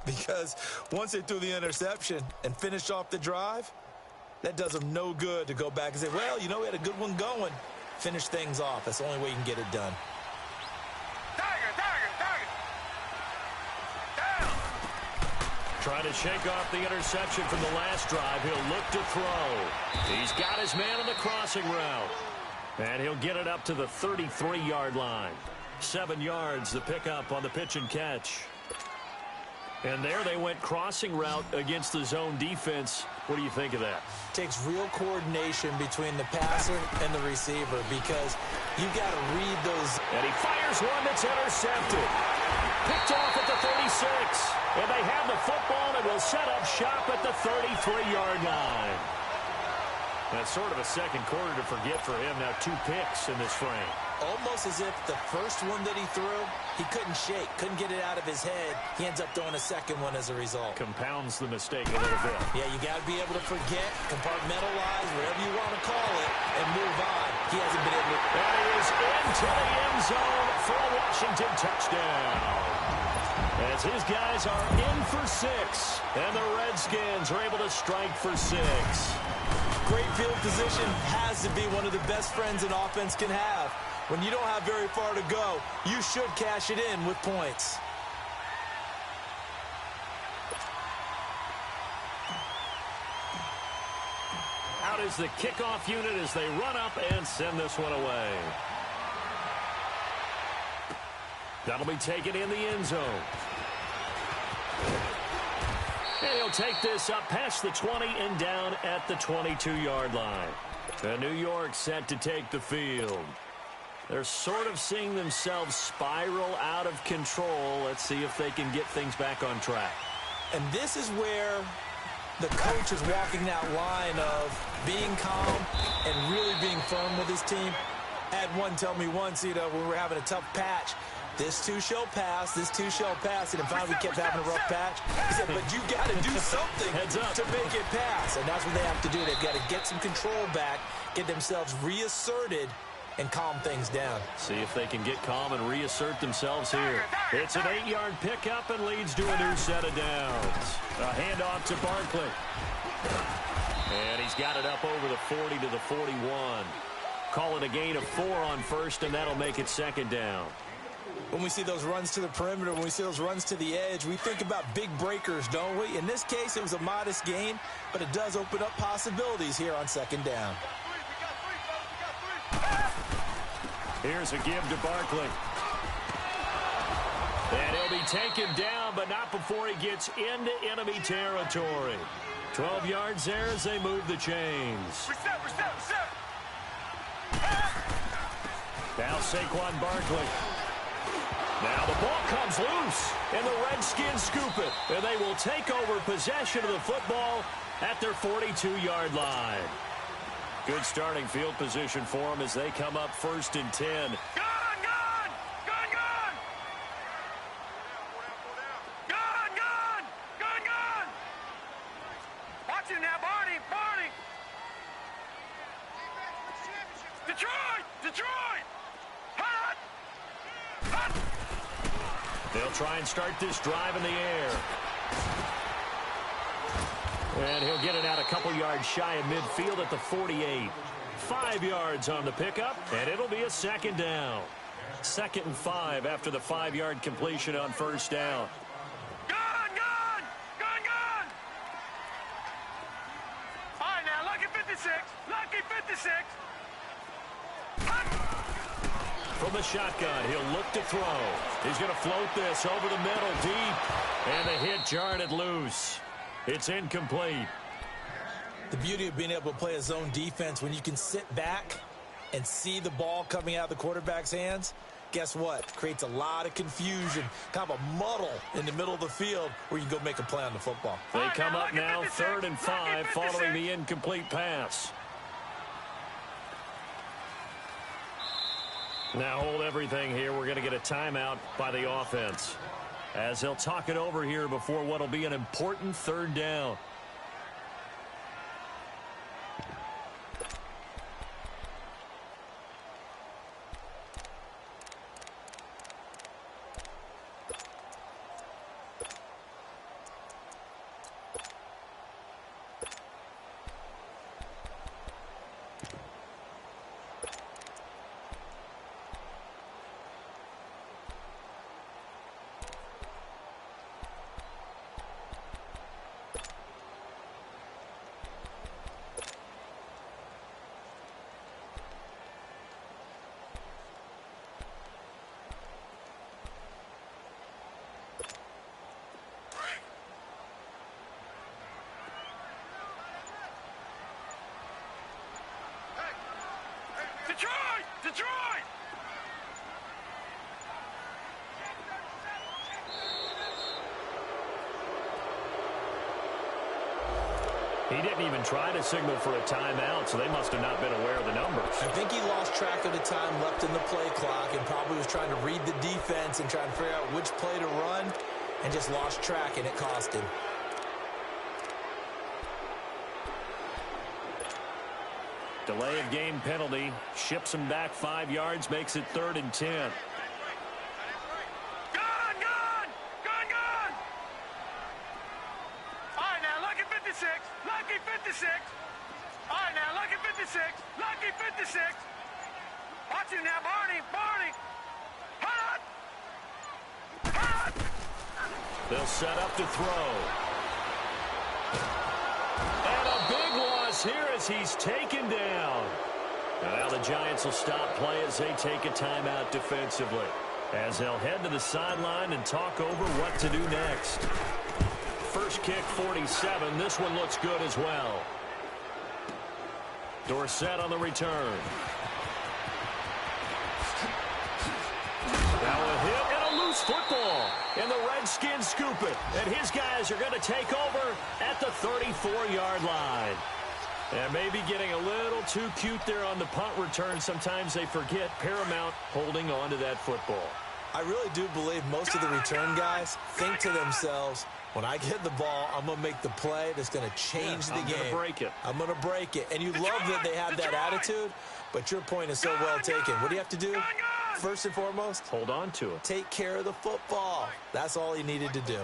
because once they threw the interception and finished off the drive, that does them no good to go back and say, well, you know, we had a good one going. Finish things off. That's the only way you can get it done. Trying to shake off the interception from the last drive. He'll look to throw. He's got his man on the crossing route. And he'll get it up to the 33-yard line. 7 yards, the pickup on the pitch and catch. And there they went crossing route against the zone defense. What do you think of that? Takes real coordination between the passer and the receiver because you got to read those. And he fires one that's intercepted. Picked off at the 36. And they have the football and will set up shop at the 33-yard line. That's sort of a second quarter to forget for him. Now 2 picks in this frame. Almost as if the first one that he threw, he couldn't shake, couldn't get it out of his head. He ends up throwing a second one as a result. Compounds the mistake a little bit. Yeah, you got to be able to forget, compartmentalize, whatever you want to call it, and move on. He hasn't been able to. And he is into the end zone for a Washington touchdown. As his guys are in for 6, and the Redskins are able to strike for 6. Great field position has to be one of the best friends an offense can have. When you don't have very far to go, you should cash it in with points. Out is the kickoff unit as they run up and send this one away. That'll be taken in the end zone. And he'll take this up past the 20 and down at the 22-yard line. And New York set to take the field. They're sort of seeing themselves spiral out of control. Let's see if they can get things back on track. And this is where the coach is walking that line of being calm and really being firm with his team. I had one tell me once, you know, when we were having a tough patch, this too shall pass, this too shall pass. And finally we kept having a rough patch. He said, but you got to do something to make it pass. And that's what they have to do. They've got to get some control back, get themselves reasserted, and calm things down. See if they can get calm and reassert themselves here. It's an 8-yard pickup and leads to a new set of downs. A handoff to Barkley. And he's got it up over the 40 to the 41. Call it a gain of 4 on first, and that'll make it 2nd down. When we see those runs to the perimeter, when we see those runs to the edge, we think about big breakers, don't we? In this case, it was a modest gain, but it does open up possibilities here on 2nd down. Here's a give to Barkley. And he'll be taken down, but not before he gets into enemy territory. 12 yards there as they move the chains. Now Saquon Barkley. Now the ball comes loose, and the Redskins scoop it. And they will take over possession of the football at their 42-yard line. Good starting field position for them as they come up 1st and 10. Gun! Watch him now, Barney! Detroit! Hot! They'll try and start this drive in the air. And he'll get it out a couple yards shy of midfield at the 48. 5 yards on the pickup, and it'll be a 2nd down. 2nd and 5 after the 5-yard completion on 1st down. Gun! All right, now, lucky 56. From the shotgun, he'll look to throw. He's going to float this over the middle deep. And the hit jarred it loose. It's incomplete. The beauty of being able to play a zone defense when you can sit back and see the ball coming out of the quarterback's hands, guess what? Creates a lot of confusion, kind of a muddle in the middle of the field where you can go make a play on the football. They come up now 3rd and 5 following the incomplete pass. Now hold everything here. We're going to get a timeout by the offense as they'll talk it over here before what will be an important 3rd down. Detroit! He didn't even try to signal for a timeout, so they must have not been aware of the numbers. I think he lost track of the time left in the play clock and probably was trying to read the defense and trying to figure out which play to run and just lost track, and it cost him. Delay of game penalty. Ships him back 5 yards, makes it 3rd and 10. Gun! Gun! Gun! Gun! All right, now, lucky 56. Lucky 56. All right, now, lucky 56. Lucky 56. Watch him now, Barney. Barney. Hot! Hot! They'll set up to throw. And a big loss here as he's taken down. And now the Giants will stop play as they take a timeout defensively, as they'll head to the sideline and talk over what to do next. First kick, 47. This one looks good as well. Dorsett on the return. Now a hit and a loose football. And the Redskins scoop it. And his guys are going to take over at the 34-yard line. And maybe getting a little too cute there on the punt return. Sometimes they forget paramount holding on to that football. I really do believe most of the return guys think to themselves, when I get the ball, I'm going to make the play that's going to change the game. I'm going to break it. I'm going to break it. And you love that they have that attitude, but your point is so well taken. What do you have to do? First and foremost, hold on to it. Take care of the football. That's all he needed to do.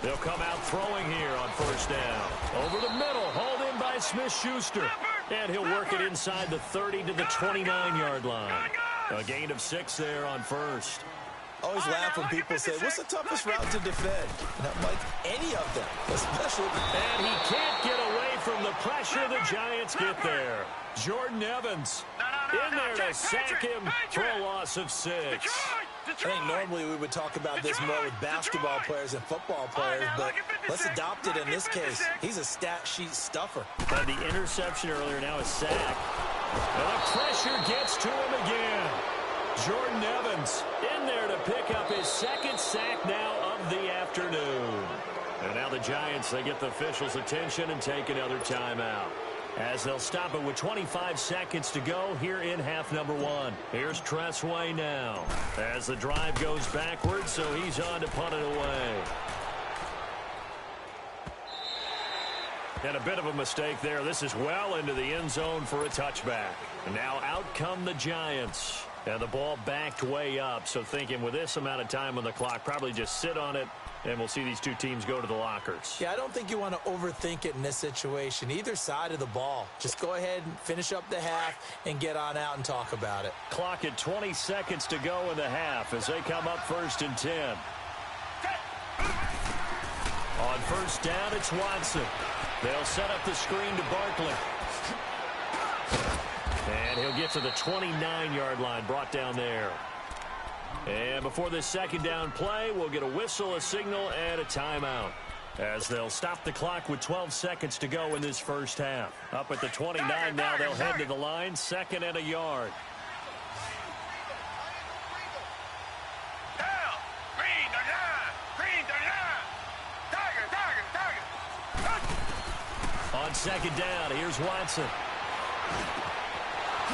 They'll come out throwing here on first down. Over the middle, hauled in by Smith-Schuster. And he'll work it inside the 30 to the 29-yard line. A gain of 6 there on first. Always laugh when people say, what's the toughest route to defend? And I'm like, any of them, especially. And he can't get away from the pressure the Giants get there. Jordan Evans in there to sack him for a loss of 6. I think normally we would talk about this more with basketball players and football players, but let's adopt it in this case. He's a stat sheet stuffer. Had the interception earlier, now a sack. And the pressure gets to him again. Jordan Evans in there to pick up his 2nd sack now of the afternoon. And now the Giants, they get the officials' attention and take another timeout, as they'll stop it with 25 seconds to go here in half number 1. Here's Tressway now as the drive goes backwards, so he's on to punt it away. And a bit of a mistake there. This is well into the end zone for a touchback. And now out come the Giants. And the ball backed way up, so thinking with this amount of time on the clock, probably just sit on it, and we'll see these two teams go to the lockers. Yeah, I don't think you want to overthink it in this situation. Either side of the ball. Just go ahead and finish up the half and get on out and talk about it. Clock at 20 seconds to go in the half as they come up 1st and 10. On first down, it's Watson. They'll set up the screen to Barkley. And he'll get to the 29-yard line, brought down there. And before this 2nd down play, we'll get a whistle, a signal, and a timeout, as they'll stop the clock with 12 seconds to go in this first half. Up at the 29 now, they'll head to the line, 2nd and a yard. On 2nd down, here's Watson.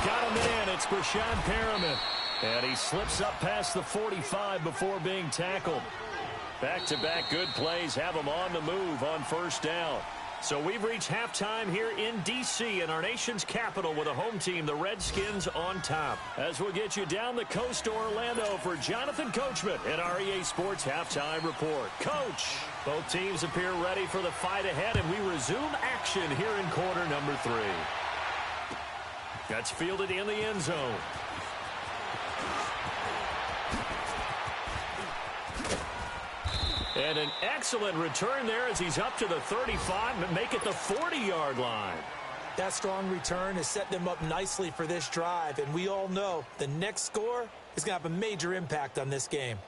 Got him in. It's Brashad Perriman. And he slips up past the 45 before being tackled. Back-to-back good plays have him on the move on first down. So we've reached halftime here in D.C. in our nation's capital with a home team, the Redskins, on top. As we'll get you down the coast to Orlando for Jonathan Coachman in our EA Sports Halftime Report. Coach, both teams appear ready for the fight ahead, and we resume action here in quarter number 3. That's fielded in the end zone. And an excellent return there as he's up to the 35 and make it the 40-yard line. That strong return has set them up nicely for this drive, and we all know the next score is going to have a major impact on this game.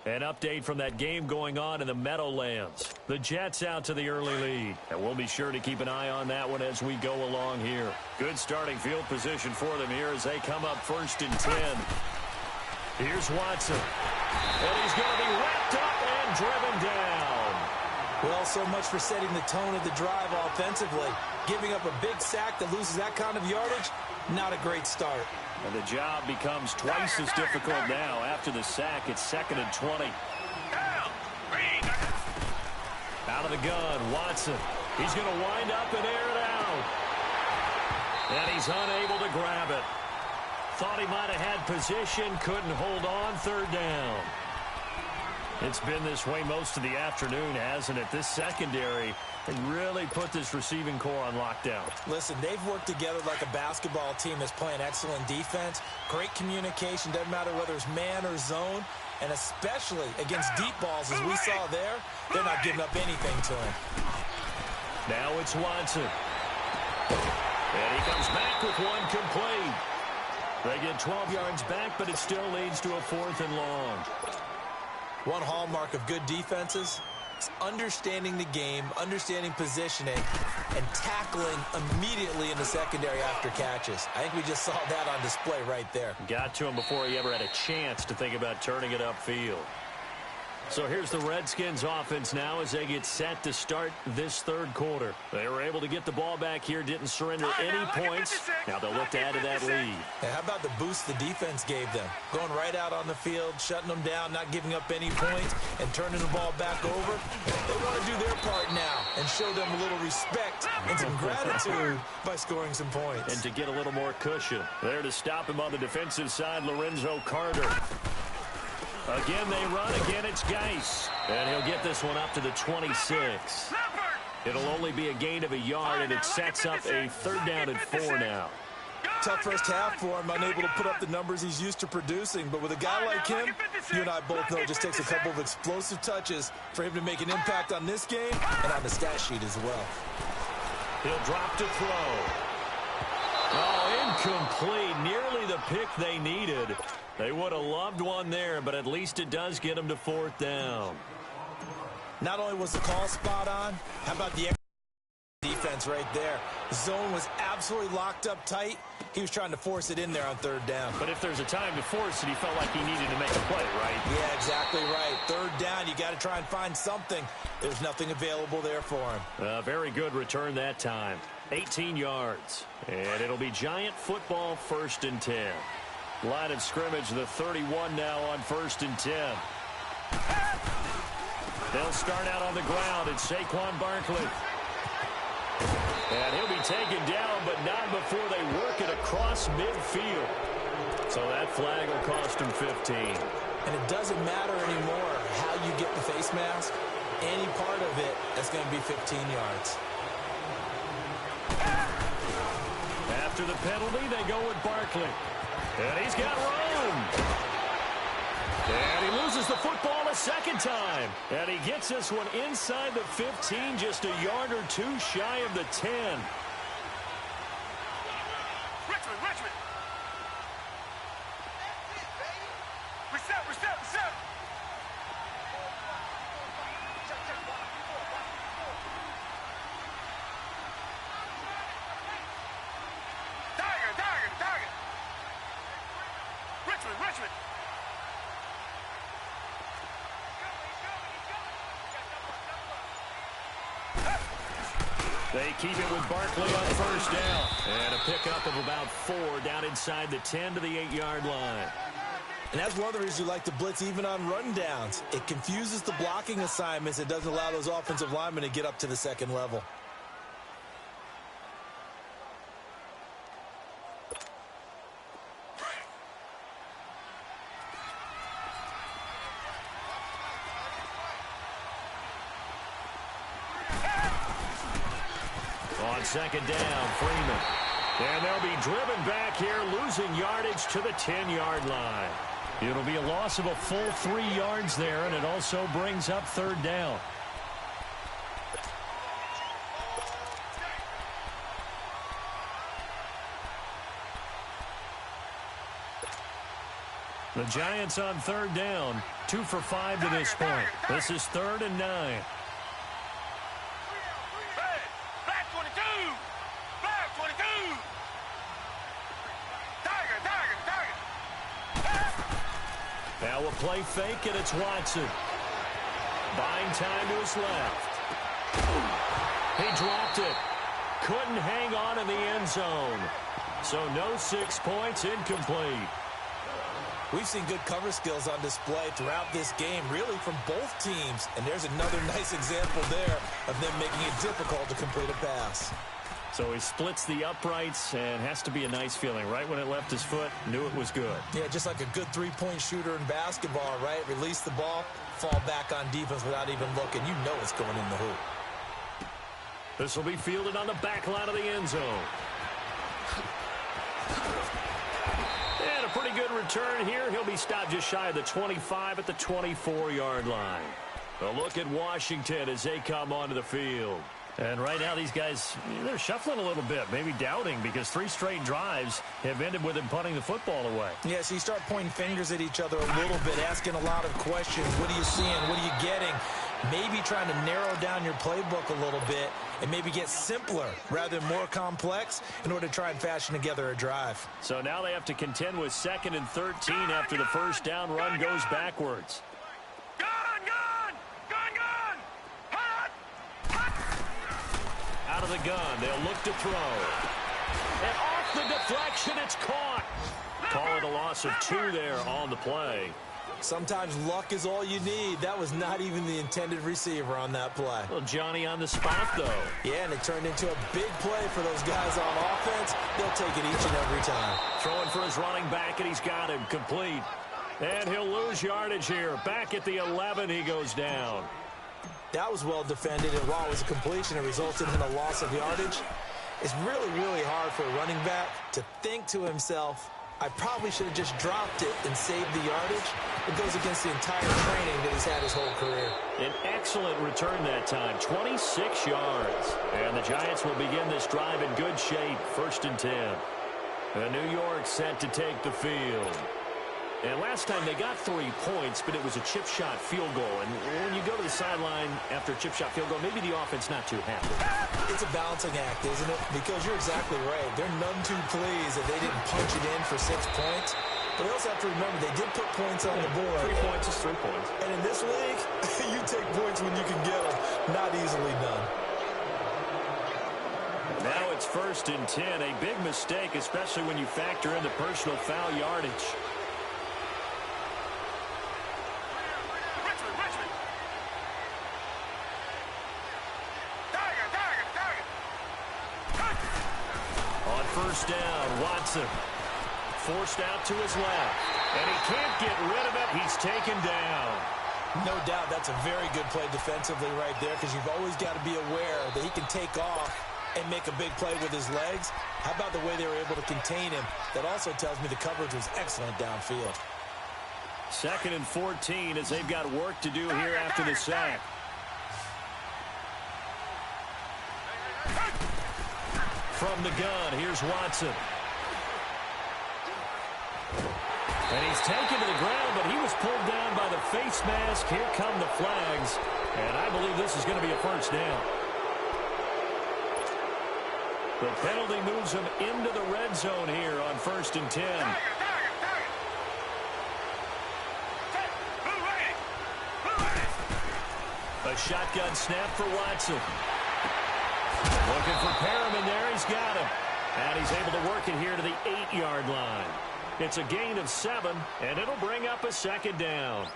An update from that game going on in the Meadowlands. The Jets out to the early lead. And we'll be sure to keep an eye on that one as we go along here. Good starting field position for them here as they come up 1st and 10. Here's Watson. And he's going to be wrapped up and driven down. Well, so much for setting the tone of the drive offensively. Giving up a big sack that loses that kind of yardage, not a great start. And the job becomes twice as difficult now after the sack. It's 2nd and 20. Out of the gun, Watson. He's going to wind up and air it out. And he's unable to grab it. Thought he might have had position, couldn't hold on, 3rd down. It's been this way most of the afternoon, hasn't it? This secondary can really put this receiving core on lockdown. Listen, they've worked together like a basketball team that's playing excellent defense. Great communication, doesn't matter whether it's man or zone. And especially against deep balls, as we saw there, they're not giving up anything to him. Now it's Watson. And he comes back with one complete. They get 12 yards back, but it still leads to a 4th and long. One hallmark of good defenses is understanding the game, understanding positioning, and tackling immediately in the secondary after catches. I think we just saw that on display right there. Got to him before he ever had a chance to think about turning it upfield. So here's the Redskins offense now as they get set to start this 3rd quarter. They were able to get the ball back here, didn't surrender any points. Now they'll look to add to that lead. And how about the boost the defense gave them? Going right out on the field, shutting them down, not giving up any points, and turning the ball back over. They want to do their part now and show them a little respect and some gratitude by scoring some points. And to get a little more cushion. There to stop him on the defensive side, Lorenzo Carter. Again, they run. Again, it's Geis. And he'll get this one up to the 26. It'll only be a gain of a yard, and it sets up a 3rd down and 4 now. Tough first half for him, unable to put up the numbers he's used to producing. But with a guy like him, you and I both know it just takes a couple of explosive touches for him to make an impact on this game and on the stat sheet as well. He'll drop to throw. Oh, incomplete. Nearly the pick they needed. They would have loved one there, but at least it does get them to 4th down. Not only was the call spot on, how about the defense right there? Zone was absolutely locked up tight. He was trying to force it in there on 3rd down. But if there's a time to force it, he felt like he needed to make a play, right? Yeah, exactly right. 3rd down, you got to try and find something. There's nothing available there for him. A very good return that time. 18 yards. And it'll be Giant football 1st and 10. Line of scrimmage, the 31 now on 1st and 10. They'll start out on the ground. It's Saquon Barkley. And he'll be taken down, but not before they work it across midfield. So that flag will cost him 15. And it doesn't matter anymore how you get the face mask. Any part of it, that's going to be 15 yards. After the penalty, they go with Barkley. And he's got room. And he loses the football a 2nd time. And he gets this one inside the 15, just a yard or 2 shy of the 10. Richmond. Reset. Tiger. Richmond. They keep it with Barkley on 1st down. And a pickup of about 4 down inside the 10 to the 8-yard line. And that's one of the reasons you like to blitz even on run downs. It confuses the blocking assignments. It doesn't allow those offensive linemen to get up to the 2nd level. On 2nd down, Freeman. And they'll be driven back here, losing yardage to the 10-yard line. It'll be a loss of a full 3 yards there, and it also brings up 3rd down. The Giants on third down, 2 for 5 to this point. This is 3rd and 9. Flag 22! Flag 22! Tiger! Now a play fake, and it's Watson. Buying time to his left. He dropped it. Couldn't hang on in the end zone. So no 6 points, incomplete. We've seen good cover skills on display throughout this game, really from both teams. And there's another nice example there of them making it difficult to complete a pass. So he splits the uprights, and has to be a nice feeling. Right when it left his foot, knew it was good. Yeah, just like a good three-point shooter in basketball, right? Release the ball, fall back on defense without even looking. You know it's going in the hoop. This will be fielded on the back line of the end zone. And a pretty good return here. He'll be stopped just shy of the 25 at the 24-yard line. A look at Washington as they come onto the field. And right now these guys, they're shuffling a little bit, maybe doubting, because 3 straight drives have ended with them punting the football away. Yeah, so you start pointing fingers at each other a little bit, asking a lot of questions. What are you seeing? What are you getting? Maybe trying to narrow down your playbook a little bit and maybe get simpler rather than more complex in order to try and fashion together a drive. So now they have to contend with 2nd and 13 after the first down run goes backwards. Out of the gun, they'll look to throw. And off the deflection, it's caught. Call it a loss of 2 there on the play. Sometimes luck is all you need. That was not even the intended receiver on that play. Well, Johnny on the spot, though. Yeah, and it turned into a big play for those guys on offense. They'll take it each and every time. Throwing for his running back, and he's got him complete. And he'll lose yardage here. Back at the 11, he goes down. That was well defended, and while it was a completion, it resulted in a loss of yardage. It's really, really hard for a running back to think to himself, I probably should have just dropped it and saved the yardage. It goes against the entire training that he's had his whole career. An excellent return that time, 26 yards. And the Giants will begin this drive in good shape, 1st and 10. And New York set to take the field. And last time they got 3 points, but it was a chip shot field goal. And when you go to the sideline after a chip shot field goal, maybe the offense not too happy. It's a balancing act, isn't it? Because you're exactly right. They're none too pleased that they didn't punch it in for 6 points. But they also have to remember they did put points on the board. 3 points is 3 points. And in this league, you take points when you can get them. Not easily done. Now it's 1st and 10. A big mistake, especially when you factor in the personal foul yardage. First down, Watson. Forced out to his left. And he can't get rid of it. He's taken down. No doubt that's a very good play defensively right there, because you've always got to be aware that he can take off and make a big play with his legs. How about the way they were able to contain him? That also tells me the coverage was excellent downfield. 2nd and 14 as they've got work to do here after the sack. From the gun, here's Watson. And he's taken to the ground, but he was pulled down by the face mask. Here come the flags. And I believe this is going to be a first down. The penalty moves him into the red zone here on 1st and 10. A shotgun snap for Watson. Looking for Perriman there. He's got him. And he's able to work it here to the 8-yard line. It's a gain of 7, and it'll bring up a 2nd down.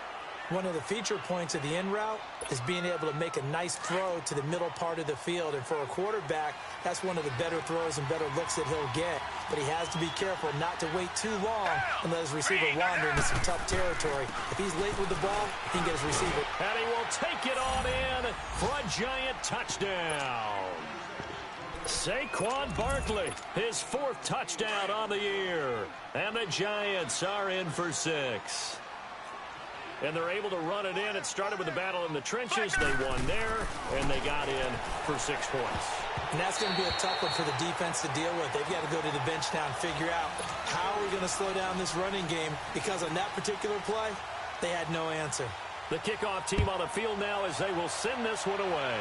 One of the feature points of the in route is being able to make a nice throw to the middle part of the field. And for a quarterback, that's one of the better throws and better looks that he'll get. But he has to be careful not to wait too long and let his receiver wander into some tough territory. If he's late with the ball, he can get his receiver. And he will take it on in for a giant touchdown. Saquon Barkley, his 4th touchdown on the year. And the Giants are in for 6. and they're able to run it in. It started with a battle in the trenches. They won there, and they got in for 6 points. And that's going to be a tough one for the defense to deal with. They've got to go to the bench now and figure out how are we going to slow down this running game, because on that particular play, they had no answer. The kickoff team on the field now as they will send this one away.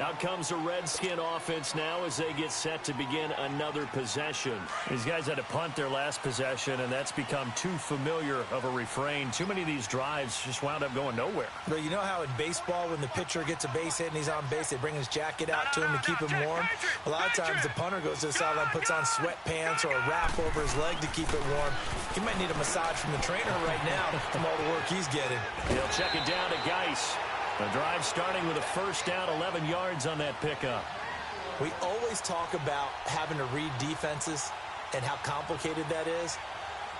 Out comes the Redskin offense now as they get set to begin another possession. These guys had to punt their last possession, and that's become too familiar of a refrain. Too many of these drives just wound up going nowhere. But you know how in baseball, when the pitcher gets a base hit and he's on base, they bring his jacket out to him to keep him warm? A lot of times the punter goes to the sideline, puts on sweatpants or a wrap over his leg to keep it warm. He might need a massage from the trainer right now from all the work he's getting. He'll check it down to Geis. The drive starting with a first down, 11 yards on that pickup. We always talk about having to read defenses and how complicated that is.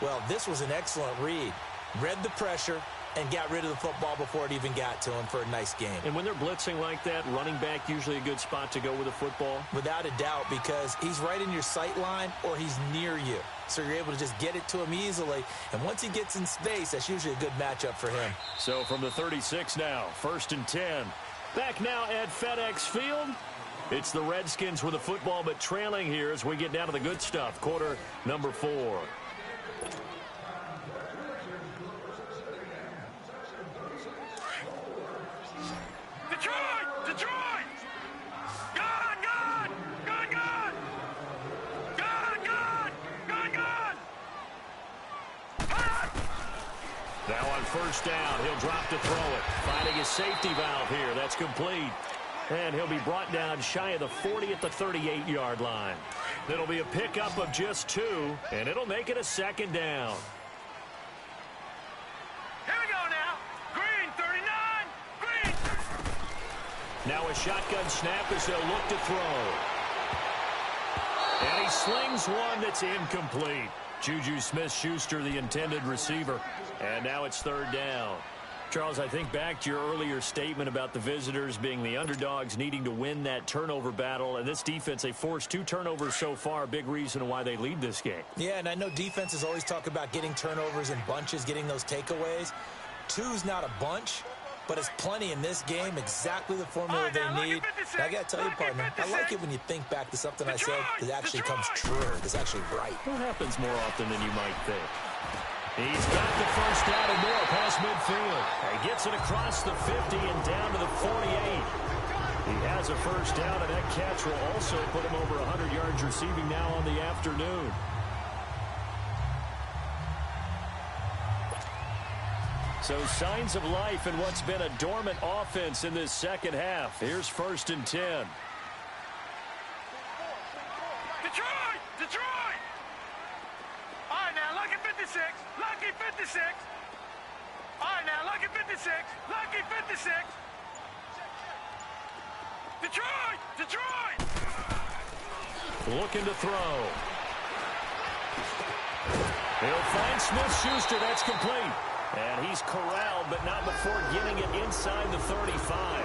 Well, this was an excellent read. Read the pressure and got rid of the football before it even got to him for a nice game. And when they're blitzing like that, running back usually a good spot to go with the football? Without a doubt, because he's right in your sight line or he's near you. So you're able to just get it to him easily. And once he gets in space, that's usually a good matchup for him. So from the 36 now, 1st and 10. Back now at FedEx Field. It's the Redskins with the football, but trailing here as we get down to the good stuff. Quarter number 4. Detroit! Gone! Now on first down, he'll drop to throw it. Finding his safety valve here. That's complete. And he'll be brought down shy of the 40 at the 38-yard line. It'll be a pickup of just 2, and it'll make it a 2nd down. Here we go now. Green, 39. Green. Now a shotgun snap as they'll look to throw. And he slings one that's incomplete. Juju Smith-Schuster, the intended receiver. And now it's 3rd down. Charles, I think back to your earlier statement about the visitors being the underdogs needing to win that turnover battle. And this defense, they forced 2 turnovers so far, a big reason why they lead this game. Yeah, and I know defenses always talk about getting turnovers in bunches, getting those takeaways. 2's not a bunch, but it's plenty in this game, exactly the formula they need. And I got to tell you, partner, I like it when you think back to something I said that actually comes true. It's actually right. It happens more often than you might think. He's got the first down and more past midfield. He gets it across the 50 and down to the 48. He has a first down, and that catch will also put him over 100 yards receiving now on the afternoon. So signs of life in what's been a dormant offense in this second half. Here's 1st and 10. Detroit! All right, now, lucky 56. Lucky 56. All right, now, lucky 56. Lucky 56. Detroit! Looking to throw. He'll find Smith-Schuster. That's complete. And he's corralled, but not before getting it inside the 35.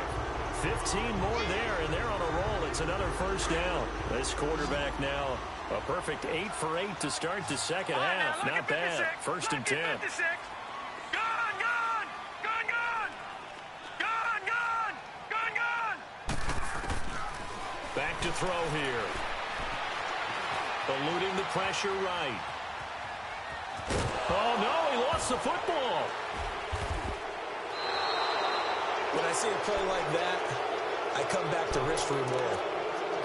15 more there, and they're on a roll. It's another first down. This quarterback now, a perfect 8 for 8 to start the second half. Not bad. 1st and 10. Back to throw here. Eluding the pressure right. Oh, no, he lost the football. When I see a play like that, I come back to risk reward.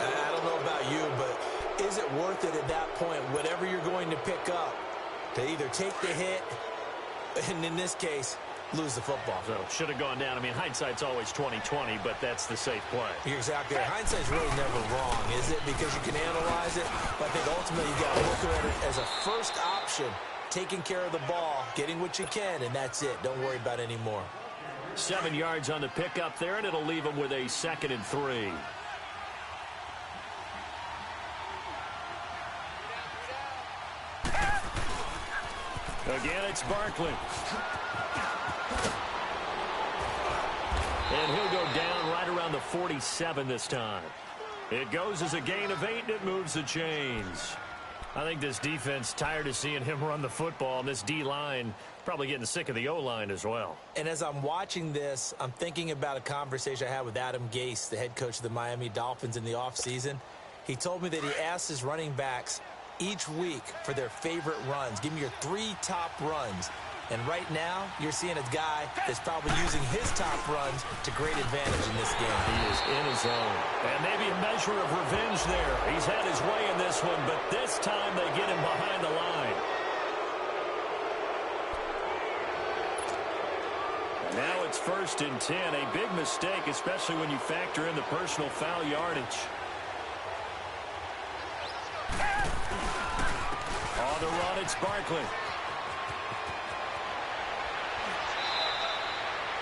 I don't know about you, but is it worth it at that point, whatever you're going to pick up, to either take the hit, and in this case, lose the football? So should have gone down. I mean, hindsight's always 20/20, but that's the safe play. You're exactly right. Hindsight's really never wrong, is it? Because you can analyze it, but I think ultimately you got to look at it as a first option, taking care of the ball, getting what you can, and that's it. Don't worry about any more. 7 yards on the pickup there, and it'll leave him with a 2nd and 3. Again, it's Barkley. And he'll go down right around the 47 this time. It goes as a gain of 8, and it moves the chains. I think this defense tired of seeing him run the football, and this D-line probably getting sick of the O-line as well. And as I'm watching this, I'm thinking about a conversation I had with Adam Gase, the head coach of the Miami Dolphins in the offseason. He told me that he asked his running backs each week for their favorite runs. Give me your 3 top runs. And right now, you're seeing a guy that's probably using his top runs to great advantage in this game. He is in his zone. And maybe a measure of revenge there. He's had his way in this one, but this time they get him behind the line. And now it's 1st and 10. A big mistake, especially when you factor in the personal foul yardage. On the run, it's Barkley.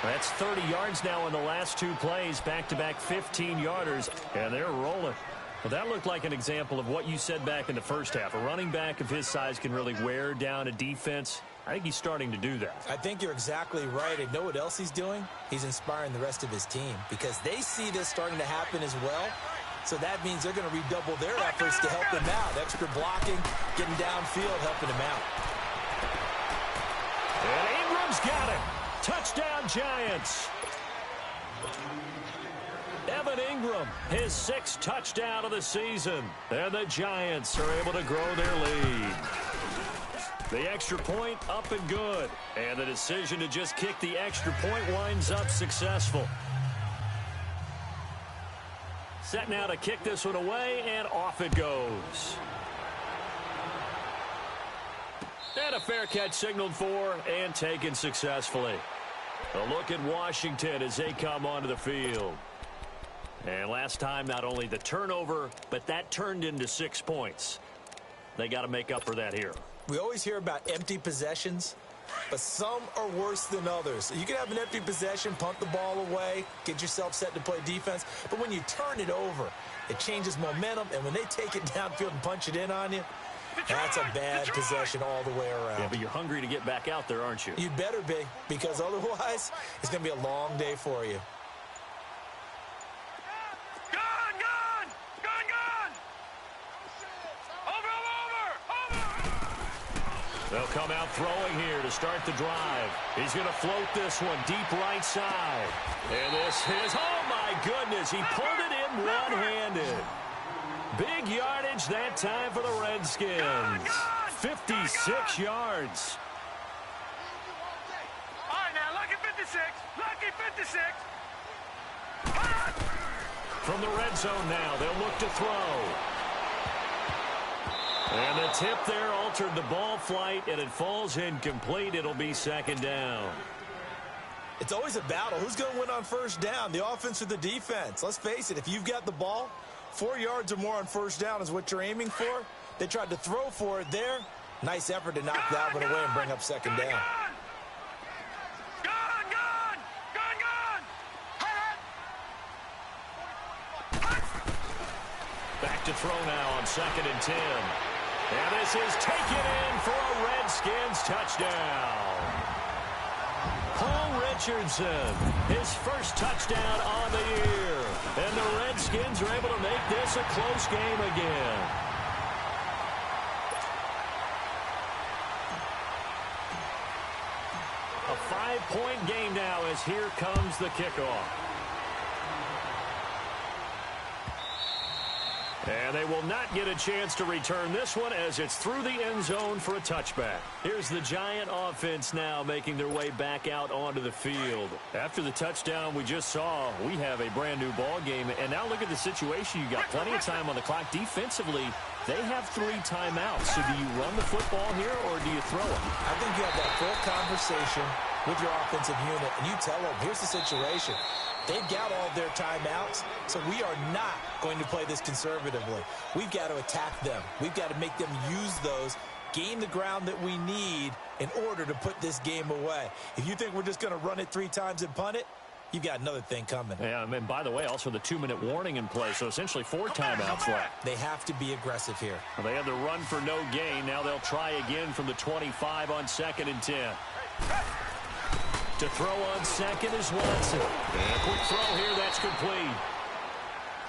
That's 30 yards now in the last 2 plays, back-to-back 15-yarders, and they're rolling. Well, that looked like an example of what you said back in the first half. A running back of his size can really wear down a defense. I think he's starting to do that. I think you're exactly right. And know what else he's doing? He's inspiring the rest of his team because they see this starting to happen as well. So that means they're going to redouble their efforts to help him out. Extra blocking, getting downfield, helping him out. And Ingram's got it. Touchdown, Giants. Evan Ingram, his 6th touchdown of the season. And the Giants are able to grow their lead. The extra point up and good. And the decision to just kick the extra point winds up successful. Set now to kick this one away, and off it goes. And a fair catch signaled for and taken successfully. A look at Washington as they come onto the field. And last time, not only the turnover, but that turned into 6 points. They got to make up for that here. We always hear about empty possessions, but some are worse than others. You can have an empty possession, punt the ball away, get yourself set to play defense, but when you turn it over, it changes momentum, and when they take it downfield and punch it in on you, that's a bad possession all the way around. Yeah, but you're hungry to get back out there, aren't you? You'd better be, because otherwise, it's going to be a long day for you. They'll come out throwing here to start the drive. He's going to float this one deep right side. And this is, oh my goodness, he pulled it in one-handed. Big yardage that time for the Redskins. 56 yards. All right, now, lucky 56. Lucky 56. From the red zone now, they'll look to throw. And the tip there altered the ball flight, and it falls incomplete. It'll be 2nd down. It's always a battle. Who's going to win on 1st down, the offense or the defense? Let's face it, if you've got the ball, 4 yards or more on 1st down is what you're aiming for. They tried to throw for it there. Nice effort to knock that one away and bring up 2nd down. Back to throw now on 2nd and 10. And this is taken in for a Redskins touchdown. Paul Richardson, his 1st touchdown on the year. And the Redskins are able to make this a close game again. A 5-point game now as here comes the kickoff. And they will not get a chance to return this one as it's through the end zone for a touchback. Here's the Giant offense now making their way back out onto the field. After the touchdown we just saw, we have a brand new ball game. And now look at the situation. You got plenty of time on the clock. Defensively, they have 3 timeouts. So do you run the football here or do you throw it? I think you have that full conversation with your offensive unit, and you tell them, here's the situation. They've got all their timeouts, so we are not going to play this conservatively. We've got to attack them. We've got to make them use those, gain the ground that we need in order to put this game away. If you think we're just going to run it 3 times and punt it, you've got another thing coming. Yeah, and by the way, also the 2-minute warning in play, so essentially 4 timeouts left. They have to be aggressive here. Well, they had the run for no gain. Now they'll try again from the 25 on 2nd and 10. To throw on 2nd is Watson. And a quick throw here, that's complete.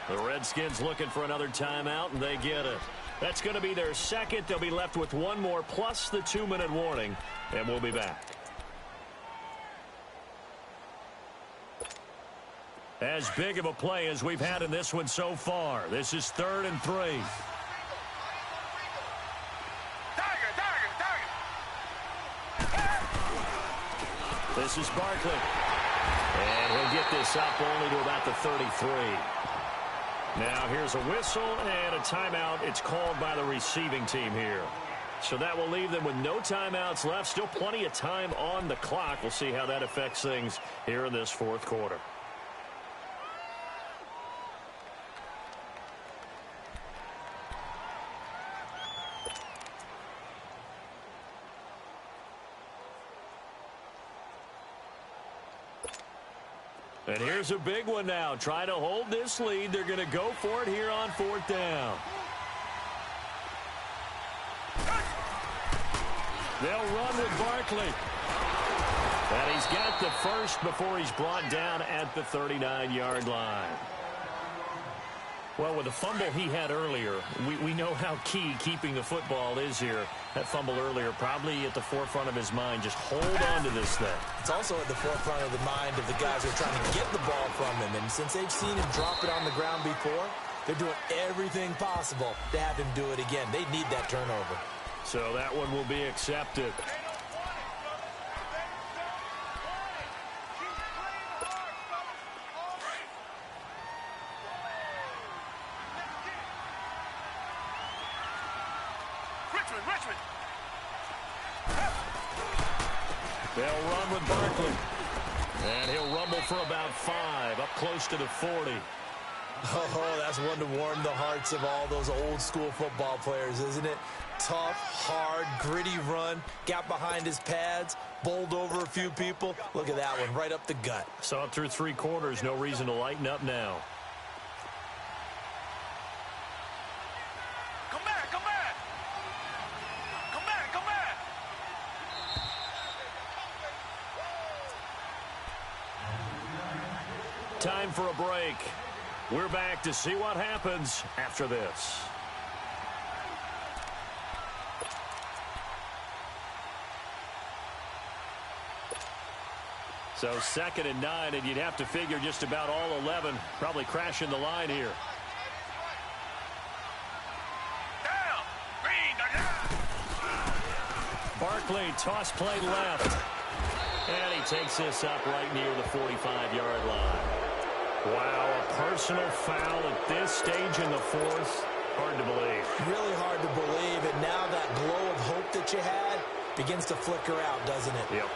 The Redskins looking for another timeout, and they get it. That's going to be their second. They'll be left with one more plus the 2-minute warning, and we'll be back. As big of a play as we've had in this one so far. This is 3rd and 3. This is Barkley. And he'll get this up only to about the 33. Now here's a whistle and a timeout. It's called by the receiving team here. So that will leave them with no timeouts left. Still plenty of time on the clock. We'll see how that affects things here in this 4th quarter. And here's a big one now. Trying to hold this lead. They're going to go for it here on 4th down. They'll run with Barkley. And he's got the first before he's brought down at the 39-yard line. Well, with the fumble he had earlier, we know how key keeping the football is here. That fumble earlier probably at the forefront of his mind. Just hold on to this thing. It's also at the forefront of the mind of the guys who are trying to get the ball from him. And since they've seen him drop it on the ground before, they're doing everything possible to have him do it again. They need that turnover. So that one will be accepted. They'll run with Barkley. And he'll rumble for about 5, up close to the 40. Oh, that's one to warm the hearts of all those old school football players, isn't it? Tough, hard, gritty run. Got behind his pads, bowled over a few people. Look at that one, right up the gut. Saw it through 3 quarters. No reason to lighten up now. Time for a break. We're back to see what happens after this. So 2nd and 9, and you'd have to figure just about all 11 probably crashing the line here. Barkley, toss play left. And he takes this up right near the 45-yard line. Wow, a personal foul at this stage in the 4th. Hard to believe. Really hard to believe, and now that glow of hope that you had begins to flicker out, doesn't it? Yep.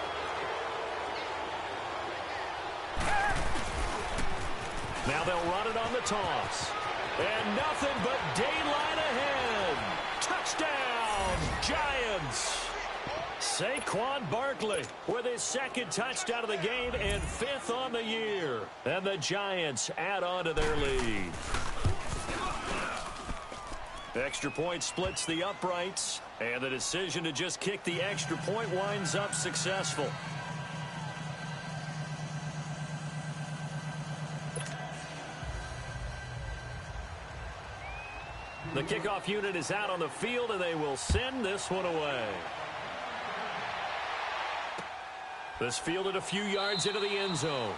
Now they'll run it on the toss. And nothing but daylight ahead. Touchdown, Giants. Saquon Barkley with his 2nd touchdown of the game and 5th on the year. And the Giants add on to their lead. Extra point splits the uprights, and the decision to just kick the extra point winds up successful. The kickoff unit is out on the field, and they will send this one away. This fielded a few yards into the end zone.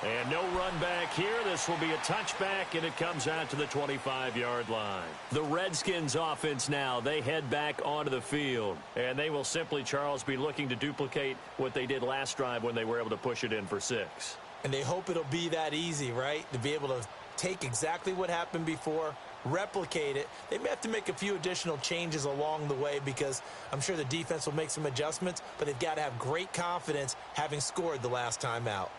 And no run back here. This will be a touchback, and it comes out to the 25-yard line. The Redskins offense now, they head back onto the field. And they will simply, Charles, be looking to duplicate what they did last drive when they were able to push it in for 6. And they hope it'll be that easy, right? To be able to take exactly what happened before, replicate it. They may have to make a few additional changes along the way because I'm sure the defense will make some adjustments, but they've got to have great confidence having scored the last time out.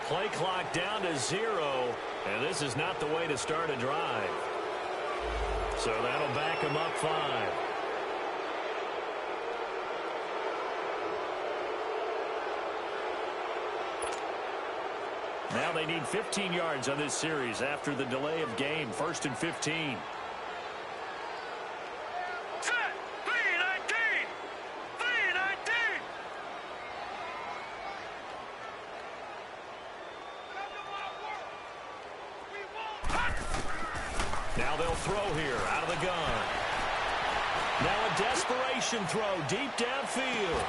Play clock down to 0, and this is not the way to start a drive. So that'll back him up 5. Now they need 15 yards on this series after the delay of game. 1st and 15. Now they'll throw here out of the gun. Now a desperation throw deep downfield.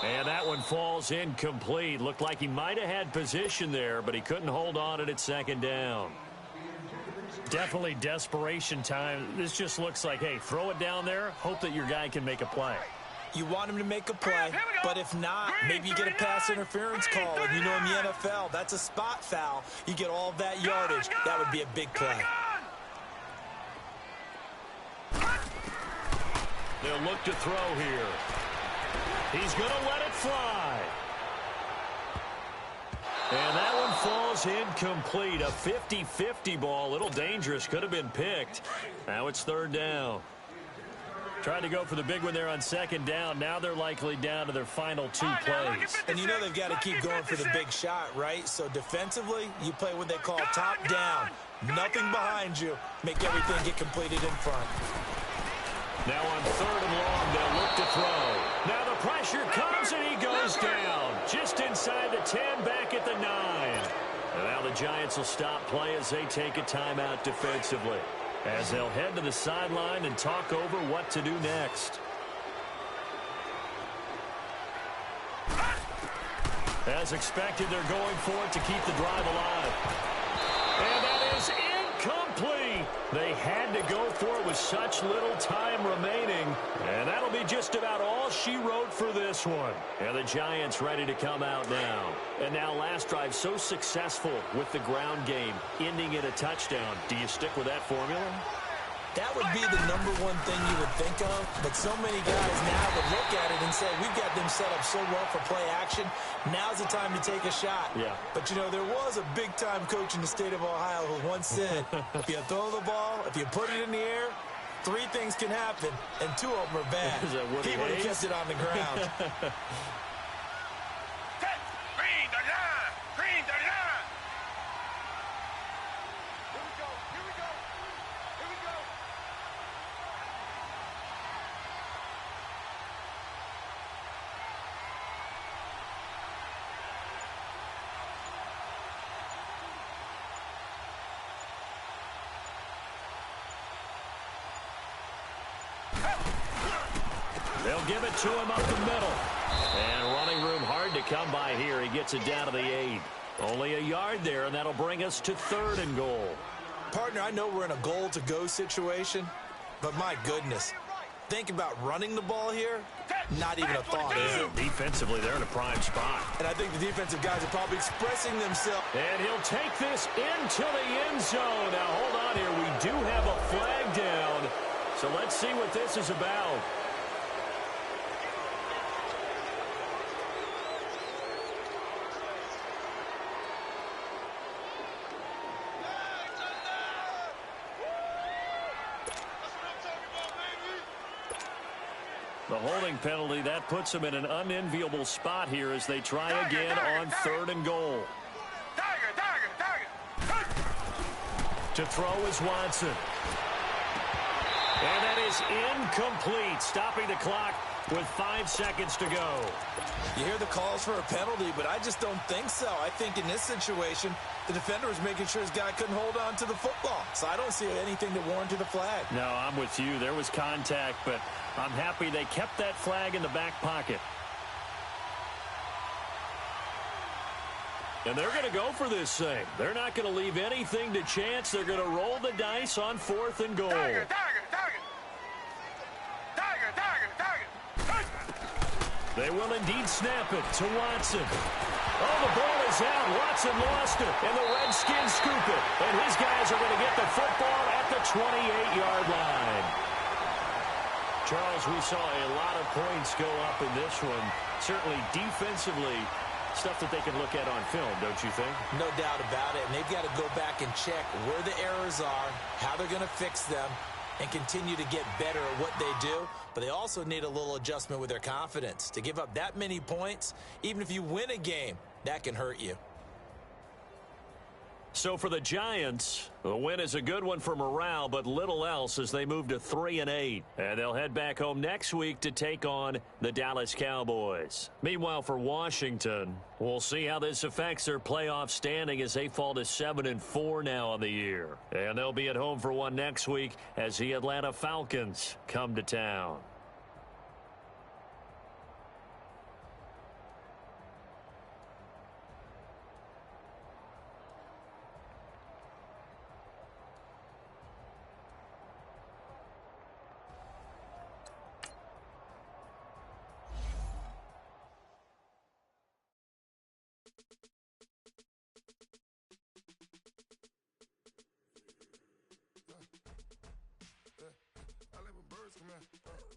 And that one falls incomplete. Looked like he might have had position there, but he couldn't hold on at second down. Definitely desperation time. This just looks like, hey, throw it down there, hope that your guy can make a play. You want him to make a play, but if not, maybe you get a pass interference call. And you know in the NFL, that's a spot foul. You get all of that yardage. That would be a big play. They'll look to throw here. He's going to let it fly. And that one falls incomplete. A 50-50 ball. A little dangerous. Could have been picked. Now it's third down. Tried to go for the big one there on second down. Now they're likely down to their final two plays. And you know they've got to keep going for the big shot, right? So defensively, you play what they call top down. Nothing behind you. Make everything get completed in front. Now on third and long, they'll look to throw. Now the pressure comes and he goes down. Just inside the 10, back at the 9. And now the Giants will stop play as they take a timeout defensively, as they'll head to the sideline and talk over what to do next. As expected, they're going for it to keep the drive alive. And that is incomplete. They had to go for it with such little time remaining. And that'll be just about all she wrote for this one. And the Giants ready to come out now. And now last drive so successful with the ground game, ending in a touchdown. Do you stick with that formula? That would be the number one thing you would think of, but so many guys now would look at it and say, we've got them set up so well for play action. Now's the time to take a shot. Yeah. But, you know, there was a big-time coach in the state of Ohio who once said, if you throw the ball, if you put it in the air, 3 things can happen, and 2 of them are bad. Is that Woody He would have Hayes? kept it on the ground. Green, the line. Green, the line. Here we go. Here we go. Here we go. They'll give it to him up the middle. And running room hard to come by here. He gets it down to the 8. Only a yard there, and that'll bring us to 3rd and goal. Partner, I know we're in a goal-to-go situation, but my goodness, think about running the ball here. Not even a thought, is it? Defensively, they're in a prime spot. And I think the defensive guys are probably expressing themselves. And he'll take this into the end zone. Now, hold on here. We do have a flag down. So let's see what this is about. The holding penalty, that puts them in an unenviable spot here as they try again on 3rd and goal. To throw is Watson. And that is incomplete, stopping the clock with 5 seconds to go. You hear the calls for a penalty, but I just don't think so. I think in this situation, the defender was making sure his guy couldn't hold on to the football. So I don't see anything that warranted a flag. No, I'm with you. There was contact, but I'm happy they kept that flag in the back pocket. And they're going to go for this thing. They're not going to leave anything to chance. They're going to roll the dice on 4th and goal. They will indeed snap it to Watson. Oh, the ball is out. Watson lost it, and the Redskins scoop it. And his guys are going to get the football at the 28-yard line. Charles, we saw a lot of points go up in this one. Certainly defensively, stuff that they can look at on film, don't you think? No doubt about it. And they've got to go back and check where the errors are, how they're going to fix them, and continue to get better at what they do. But they also need a little adjustment with their confidence. To give up that many points, even if you win a game, that can hurt you. So for the Giants, the win is a good one for morale, but little else as they move to 3-8. And they'll head back home next week to take on the Dallas Cowboys. Meanwhile, for Washington, we'll see how this affects their playoff standing as they fall to 7-4 now on the year. And they'll be at home for one next week as the Atlanta Falcons come to town.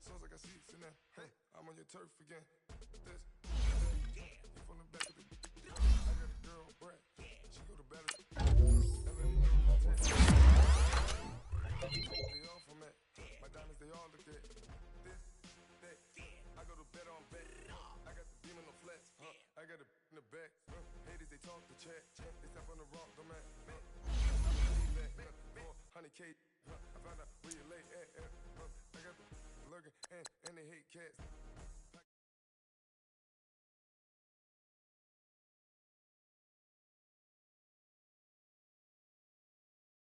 Sounds like I see it in there. Hey, I'm on your turf again. This, you from the back of the. I got a girl, Brad. She go to battle. They all from that. My diamonds, they all look at. This, that. I go to bet on bet. I got the beam in the flats. I got a in the back. Haters, they talk the chat. They step on the rock, the man. 100K. I found out where you lay at. I got the lurking and they hate cats.